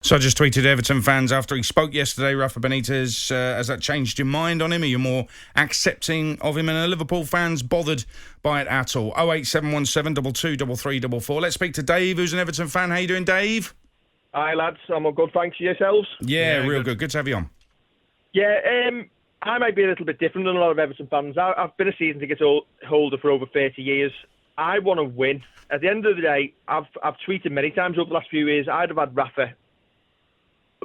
So I just tweeted Everton fans after he spoke yesterday, Rafa Benitez, has that changed your mind on him? Are you more accepting of him? And are Liverpool fans bothered by it at all? 08717 223344. Let's speak to Dave, who's an Everton fan. How you doing, Dave? Hi, lads. I'm all good, thanks. Yourselves? Yeah, real good. Good to have you on. Yeah, I might be a little bit different than a lot of Everton fans. I've been a season ticket holder for over 30 years. I want to win. At the end of the day, I've tweeted many times over the last few years, I'd have had Rafa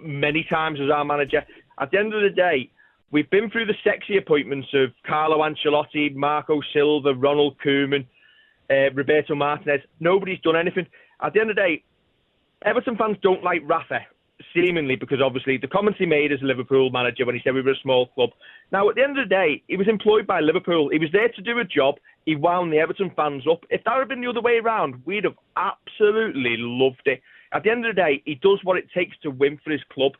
many times as our manager. At the end of the day, we've been through the sexy appointments of Carlo Ancelotti, Marco Silva, Ronald Koeman, Roberto Martinez. Nobody's done anything. At the end of the day, Everton fans don't like Rafa, seemingly, because obviously the comments he made as a Liverpool manager when he said we were a small club. Now, at the end of the day, he was employed by Liverpool. He was there to do a job. He wound the Everton fans up. If that had been the other way around, we'd have absolutely loved it. At the end of the day, he does what it takes to win for his club.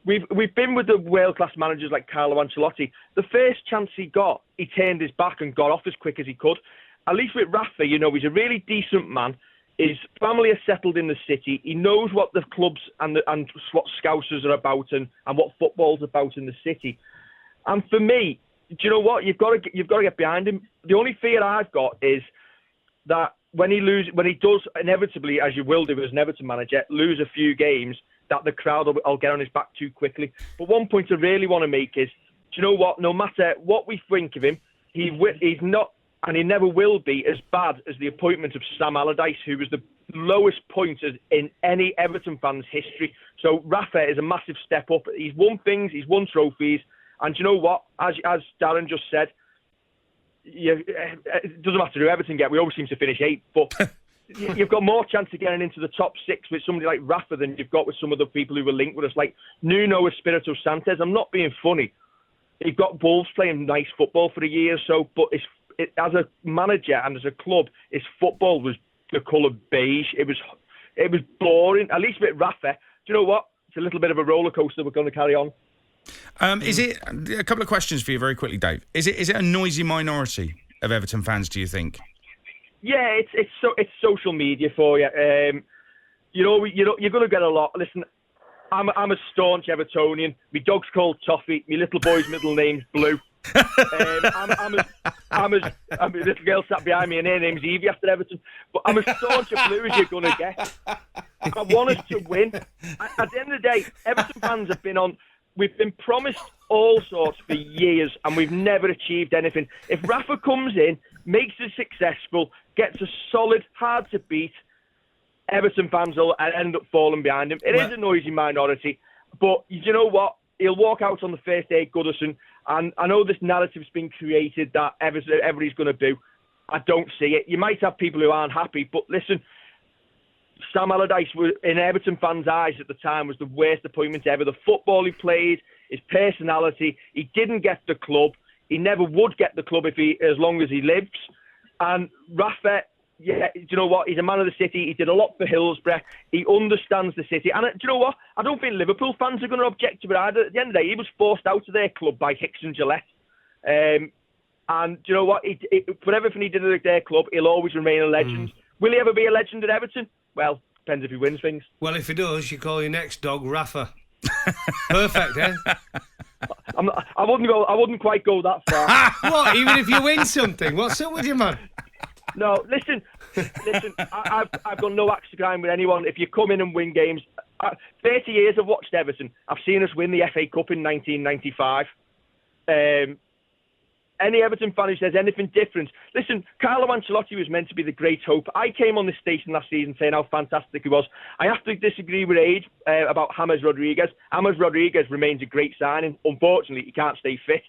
We've been with the world-class managers like Carlo Ancelotti. The first chance he got, he turned his back and got off as quick as he could. At least with Rafa, he's a really decent man. His family are settled in the city. He knows what the clubs and what Scousers are about and what football's about in the city. And for me, do you know what? You've got to get behind him. The only fear I've got is that when he does inevitably, as you will do as an Everton manager, lose a few games, that the crowd will get on his back too quickly. But one point I really want to make is, do you know what? No matter what we think of him, he's not, and he never will be, as bad as the appointment of Sam Allardyce, who was the lowest point in any Everton fan's history. So Rafa is a massive step up. He's won things, he's won trophies, and do you know what? As Darren just said, it doesn't matter who Everton get. We always seem to finish 8th, but you've got more chance of getting into the top 6 with somebody like Rafa than you've got with some of the people who were linked with us, like Nuno Espirito Santos. I'm not being funny. You've got Wolves playing nice football for a year or so, but as a manager and as a club, his football was the colour beige. It was boring. At least with Rafa, do you know what? It's a little bit of a roller coaster we're going to carry on. Is it a couple of questions for you very quickly, Dave? Is it a noisy minority of Everton fans, do you think? Yeah, it's social media for you. You're going to get a lot. Listen, I'm a staunch Evertonian. My dog's called Toffee. My little boy's middle name's Blue. I'm a little girl sat behind me and her name's Evie after Everton. But I'm as staunch a Blue as you're going to get. I want us to win. At the end of the day, Everton fans have been on. We've been promised all sorts for years and we've never achieved anything. If Rafa comes in, makes it successful, gets a solid, hard to beat, Everton fans will end up falling behind him. It is a noisy minority, but you know what? He'll walk out on the first day at Goodison, and I know this narrative's been created that everybody's going to do. I don't see it. You might have people who aren't happy, but listen, Sam Allardyce, in Everton fans' eyes at the time, was the worst appointment ever. The football he played, his personality, he didn't get the club. He never would get the club as long as he lives. And Rafa, yeah, do you know what? He's a man of the city. He did a lot for Hillsborough. He understands the city. And do you know what? I don't think Liverpool fans are going to object to it either. At the end of the day, he was forced out of their club by Hicks and Gillette. And do you know what? For everything he did at their club, he'll always remain a legend. Will he ever be a legend at Everton? Well, depends if he wins things. Well, if he does, you call your next dog Rafa. Perfect, eh? I wouldn't quite go that far. What? Even if you win something? What's up with you, man? No, listen. I've got no axe to grind with anyone. If you come in and win games, 30 years I've watched Everton. I've seen us win the FA Cup in 1995. Any Everton fan who says anything different, listen, Carlo Ancelotti was meant to be the great hope. I came on this station last season saying how fantastic he was. I have to disagree with Age about James Rodriguez. James Rodriguez remains a great signing. Unfortunately, he can't stay fit.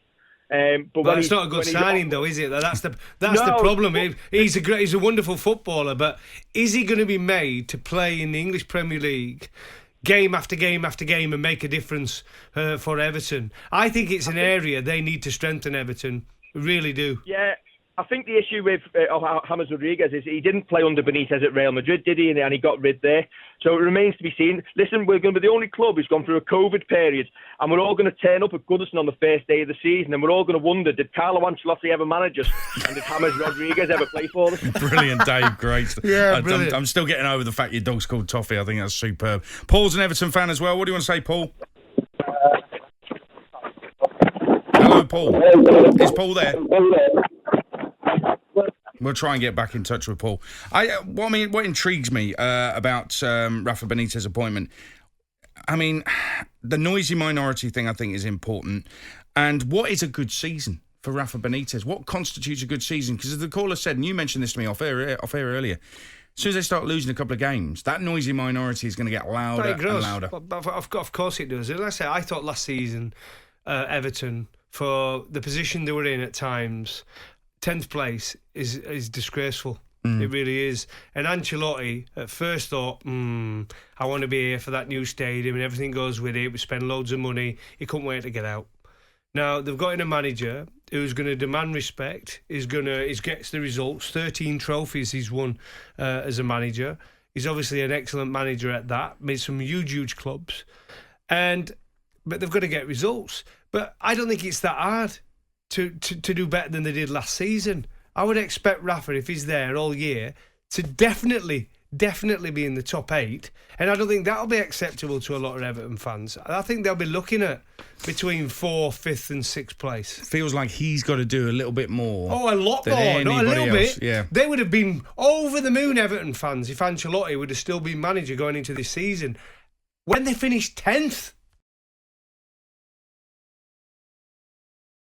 But it's not a good signing, though, is it? That's the problem. He's a wonderful footballer, but is he going to be made to play in the English Premier League game after game after game and make a difference for Everton? I think it's an area they need to strengthen, Everton. Really do. Yeah, I think the issue with James Rodriguez is he didn't play under Benitez at Real Madrid, did he? And he got rid there. So it remains to be seen. Listen, we're going to be the only club who's gone through a COVID period, and we're all going to turn up at Goodison on the first day of the season, and we're all going to wonder, did Carlo Ancelotti ever manage us? And did James Rodriguez ever play for us? Brilliant, Dave. Great. Yeah, brilliant. I'm still getting over the fact your dog's called Toffee. I think that's superb. Paul's an Everton fan as well. What do you want to say, Paul? Hello, Paul. Is Paul there? We'll try and get back in touch with Paul. What intrigues me about Rafa Benitez's appointment, I mean, the noisy minority thing I think is important. And what is a good season for Rafa Benitez? What constitutes a good season? Because as the caller said, and you mentioned this to me off air earlier, as soon as they start losing a couple of games, that noisy minority is going to get louder and louder. Of course it does. Like I thought last season, Everton, for the position they were in at times, 10th place is disgraceful. It really is. And Ancelotti at first thought, I want to be here for that new stadium and everything goes with it. We spend loads of money. He couldn't wait to get out. Now they've got in a manager who's going to demand respect. He gets the results. 13 trophies he's won as a manager. He's obviously an excellent manager at that. Made some huge clubs, but they've got to get results. But I don't think it's that hard to do better than they did last season. I would expect Rafa, if he's there all year, to definitely be in the top 8. And I don't think that'll be acceptable to a lot of Everton fans. I think they'll be looking at between 4th, 5th and 6th place. Feels like he's got to do a little bit more. Oh, a lot more, not a little else. bit. Yeah. They would have been over the moon, Everton fans, if Ancelotti would have still been manager going into this season. When they finished 10th,